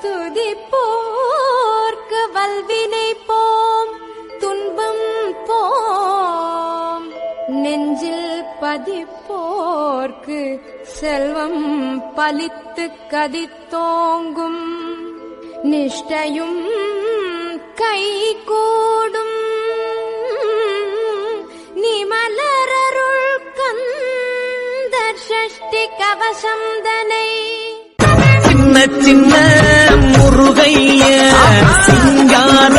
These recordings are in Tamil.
துதிப்போர்க்கு வல்வினை போம் துன்பம் போம். நெஞ்சில் பதிப்போர்க்கு செல்வம் பலித்து கதித்தோங்கும். நிஷ்டையும் கைகூடும். நிமலரருள் கந்தர் சஷ்டி கவசம் தனை. சின்ன சின்ன முருகைய சிங்கார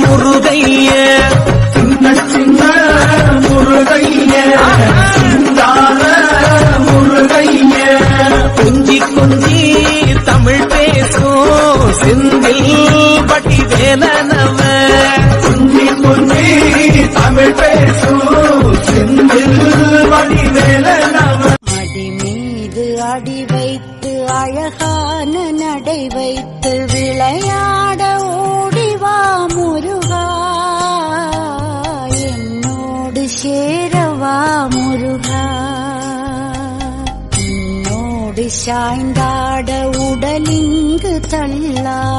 முருகைய. சின்ன சின்ன முருகைய சிங்கார முருகைய. கொஞ்சி கொஞ்சி தமிழ் பேசும் செந்தில் வடிவேலனவ. கொஞ்சி கொஞ்சி தமிழ் பேசும் செந்தில் வடிவேலனவ. அடி மீது அடி வைத்து அழகான நடை வைத்து விளையாட ஓடிவா முருகா. என்னோடு சேரவா முருகா. என்னோடு சாய்ந்தாட உடலிங்கு தள்ளாட